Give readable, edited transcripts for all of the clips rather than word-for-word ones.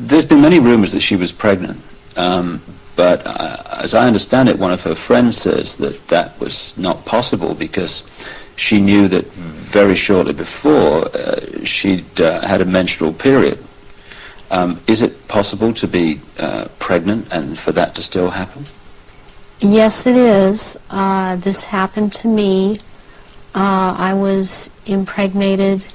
there's been many rumors that she was pregnant, but as I understand it, one of her friends says that that was not possible because she knew that very shortly before she'd had a menstrual period. Is it possible to be pregnant and for that to still happen? Yes, it is. This happened to me. I was impregnated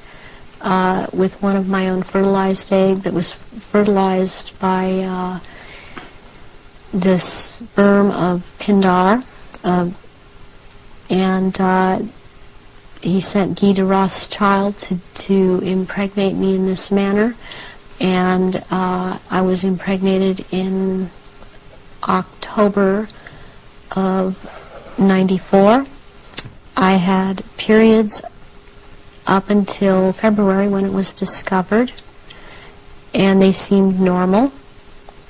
with one of my own fertilized egg that was fertilized by the sperm of Pindar, and he sent Guy de Rothschild to impregnate me in this manner, and I was impregnated in October of '94. I had periods up until February when it was discovered, and they seemed normal,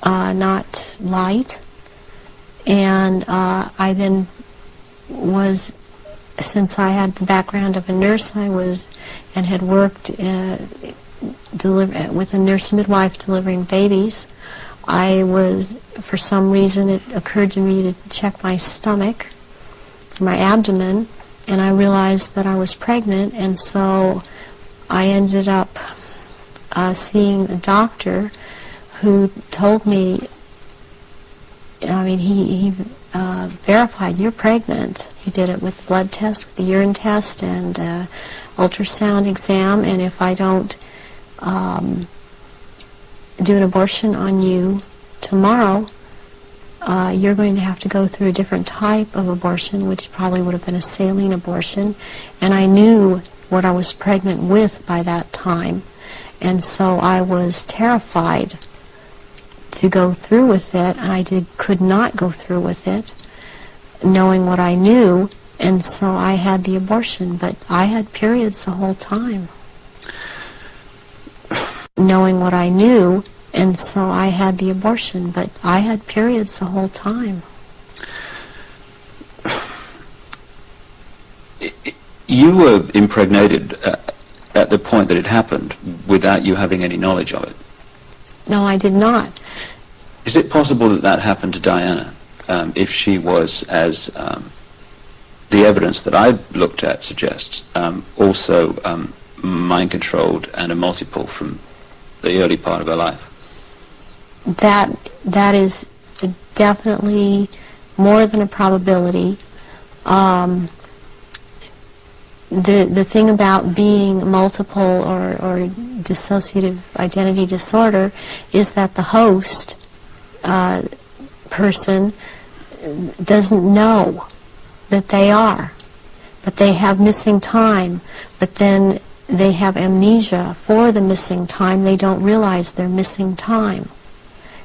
not light. And I then was, since I had the background of a nurse, I was and had worked with a nurse midwife delivering babies. I was, for some reason, it occurred to me to check my stomach, my abdomen, and I realized that I was pregnant, and so I ended up seeing a doctor who told me, I mean, he verified, you're pregnant. He did it with blood test, with the urine test, and ultrasound exam, and if I don't do an abortion on you tomorrow, you're going to have to go through a different type of abortion, which probably would have been a saline abortion. And I knew what I was pregnant with by that time, and so I was terrified to go through with it, and I could not go through with it, knowing what I knew, and so I had the abortion, but I had periods the whole time. Knowing what I knew, and so I had the abortion, but I had periods the whole time. You were impregnated at the point that it happened without you having any knowledge of it? No, I did not. Is it possible that that happened to Diana, if she was, as the evidence that I've looked at suggests, also mind-controlled and a multiple from the early part of her life? That is definitely more than a probability. The thing about being multiple or dissociative identity disorder is that the host person doesn't know that they are, but they have missing time, but then they have amnesia for the missing time. They don't realize they're missing time.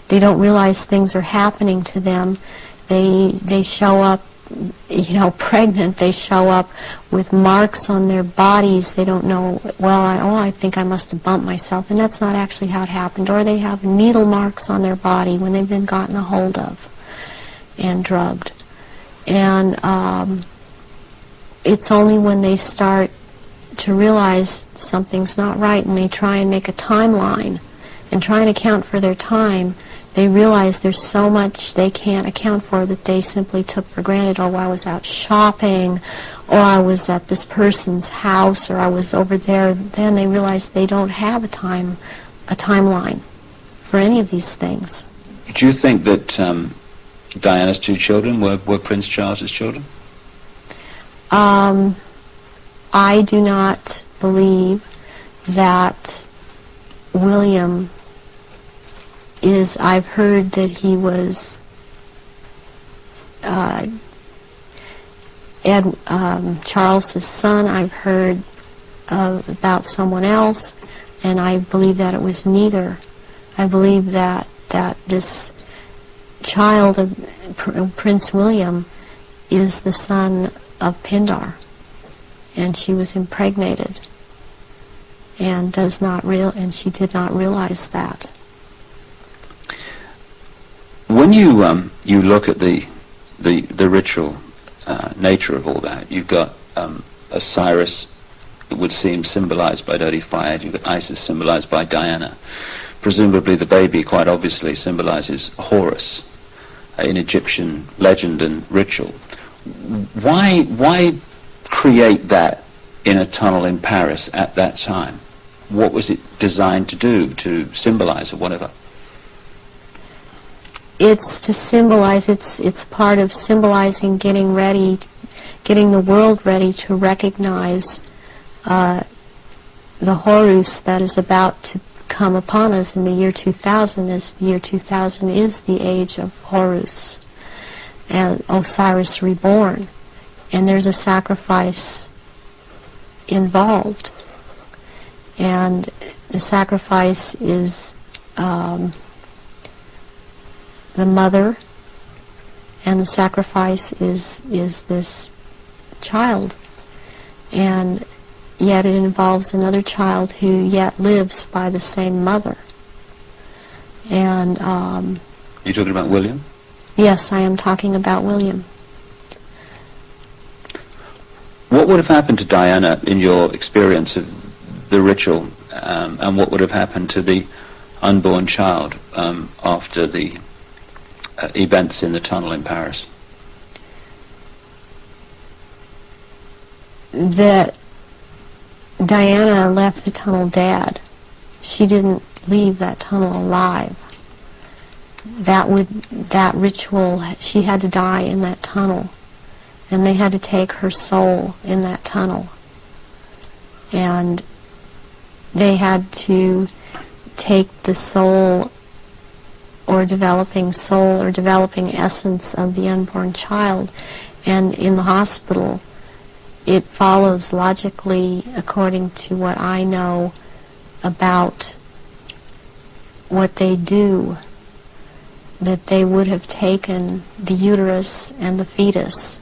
They don't realize things are happening to them. They show up, you know, pregnant. They show up with marks on their bodies. They don't know, well, I think I must have bumped myself, and that's not actually how it happened. Or they have needle marks on their body when they've been gotten a hold of and drugged. And it's only when they start to realize something's not right and they try and make a timeline and try and account for their time, they realize there's so much they can't account for that they simply took for granted. Oh, I was out shopping, or I was at this person's house, or I was over there. Then they realize they don't have a timeline for any of these things. Do you think that Diana's two children were Prince Charles's children? I do not believe that William is, I've heard that he was Charles's son. I've heard about someone else, and I believe that it was neither. I believe that this child of Prince William is the son of Pindar, and she was impregnated, and she did not realize that. When you look at the ritual nature of all that, you've got Osiris, it would seem, symbolized by dirty fire. You've got Isis, symbolized by Diana. presumably the baby quite obviously symbolizes Horus in Egyptian legend and ritual. Why create that in a tunnel in Paris at that time? What was it designed to do, to symbolize or whatever? It's to symbolize, it's part of symbolizing getting the world ready to recognize the Horus that is about to come upon us in the year 2000, as the year 2000 is the age of Horus and Osiris reborn, and there's a sacrifice involved, and the sacrifice is the mother, and the sacrifice is this child, and yet it involves another child who yet lives by the same mother. And you're talking about William? Yes, I am talking about William. What would have happened to Diana in your experience of the ritual, and what would have happened to the unborn child after the events in the tunnel in Paris? That Diana left the tunnel dead. She didn't leave that tunnel alive. That ritual, she had to die in that tunnel, and they had to take her soul in that tunnel, and they had to take the soul or developing essence of the unborn child, and in the hospital it follows logically, according to what I know about what they do, that they would have taken the uterus and the fetus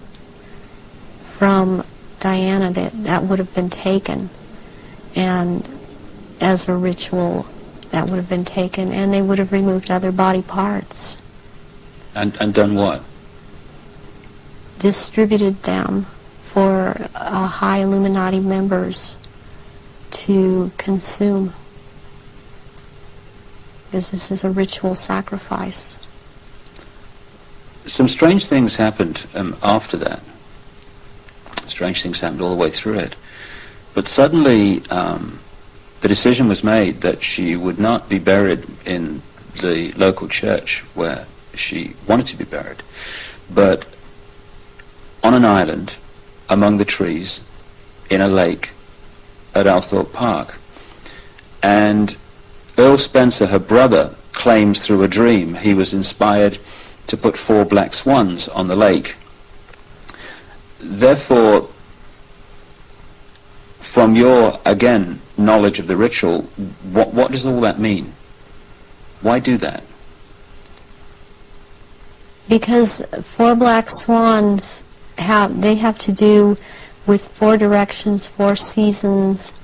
from Diana, that would have been taken, and as a ritual that would have been taken, and they would have removed other body parts. And done what? Distributed them for high Illuminati members to consume, because this is a ritual sacrifice. Some strange things happened after that. Strange things happened all the way through it. But suddenly the decision was made that she would not be buried in the local church where she wanted to be buried, but on an island among the trees in a lake at Althorpe Park. And Earl Spencer, her brother, claims through a dream he was inspired to put 4 black swans on the lake. Therefore, from your, again, knowledge of the ritual, what does all that mean? Why do that? Because 4 black swans have to do with 4 directions, 4 seasons.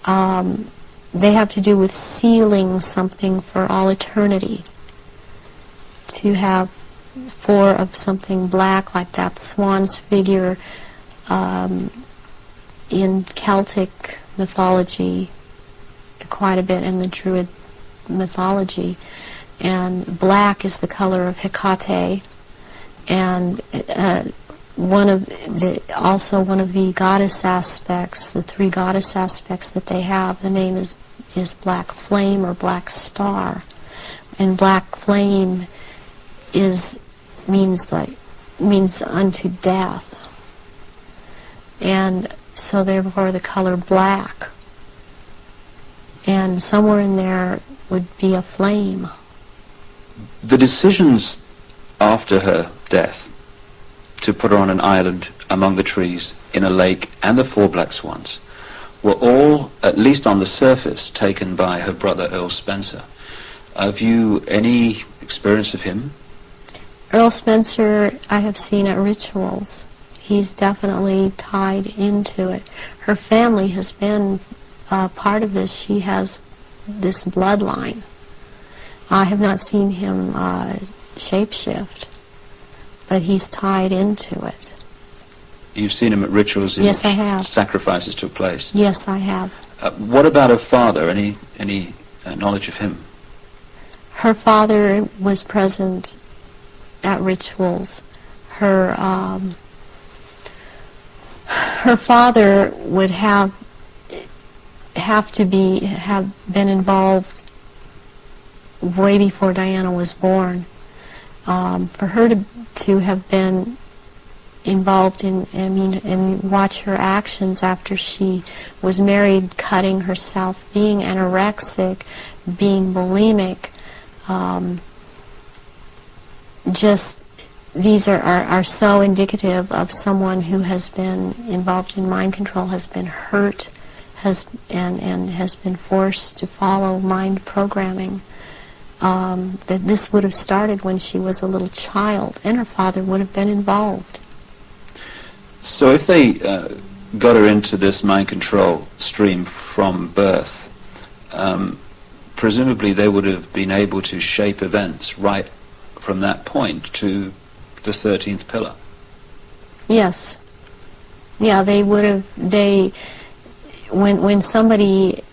They have to do with sealing something for all eternity. To have 4 of something black, like that swan's figure in Celtic mythology, quite a bit in the Druid mythology, and black is the color of Hecate, and one of the goddess aspects, the 3 goddess aspects that they have, the name is Black Flame or Black Star, and Black Flame means unto death, and so therefore the color black, and somewhere in there would be a flame. The decisions after her death to put her on an island among the trees in a lake and the 4 black swans were all, at least on the surface, taken by her brother Earl Spencer. Have you any experience of him? Earl Spencer I have seen at rituals. He's definitely tied into it. Her family has been part of this. She has this bloodline. I have not seen him shapeshift, but he's tied into it. You've seen him at rituals in yes, which I have. Sacrifices took place? Yes, I have. What about her father? Any knowledge of him? Her father was present at rituals. Her father would have been involved way before Diana was born. For her to have been involved in, and watch her actions after she was married, cutting herself, being anorexic, being bulimic, just these are so indicative of someone who has been involved in mind control, has been hurt, and has been forced to follow mind programming. That this would have started when she was a little child, and her father would have been involved. So if they got her into this mind control stream from birth, presumably they would have been able to shape events right from that point to the 13th pillar. Yes. Yeah, they would have. When somebody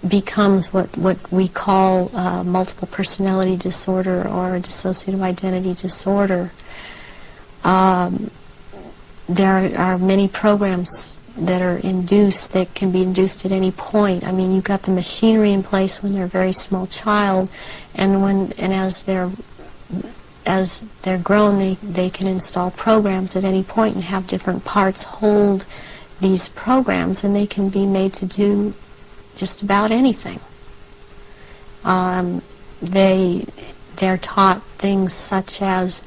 becomes what we call multiple personality disorder or dissociative identity disorder, there are many programs that are induced, that can be induced at any point. I mean, you've got the machinery in place when they're a very small child, and as they're grown, they can install programs at any point and have different parts hold these programs, and they can be made to do just about anything. They're taught things such as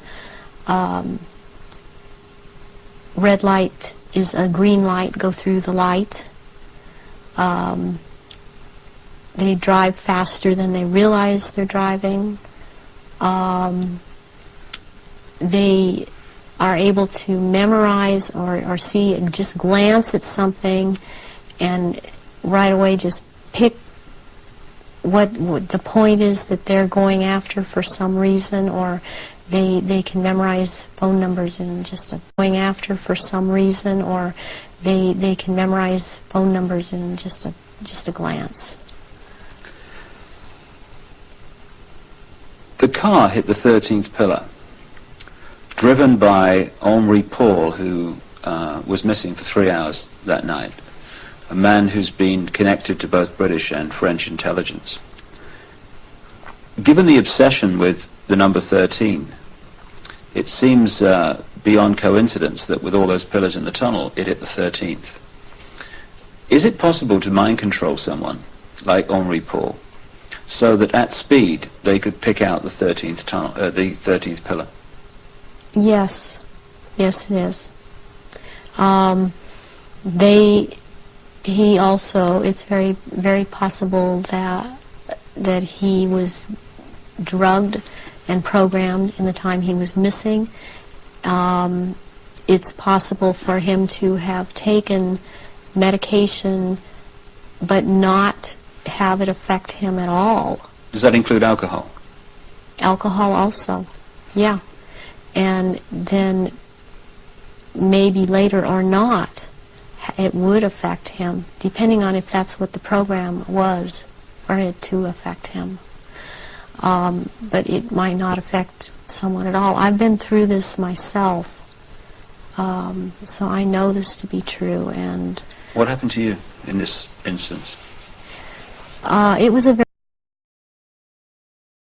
red light is a green light, go through the light. They drive faster than they realize they're driving. They are able to memorize or see and just glance at something and right away just pick what the point is that they're going after for some reason, or they can memorize phone numbers in just a going after for some reason, or they can memorize phone numbers in just a glance. The car hit the 13th pillar, driven by Henri Paul, who was missing for 3 hours that night, a man who's been connected to both British and French intelligence. Given the obsession with the number 13, it seems beyond coincidence that with all those pillars in the tunnel, it hit the 13th. Is it possible to mind control someone like Henri Paul so that at speed they could pick out the 13th tunnel, the 13th pillar? Yes, yes, it is. He also, it's very, very possible that he was drugged and programmed in the time he was missing. It's possible for him to have taken medication but not have it affect him at all. Does that include alcohol? Alcohol also, yeah. And then maybe later or not, it would affect him, depending on if that's what the program was for it to affect him. But it might not affect someone at all. I've been through this myself, so I know this to be true. And what happened to you in this instance? It was a very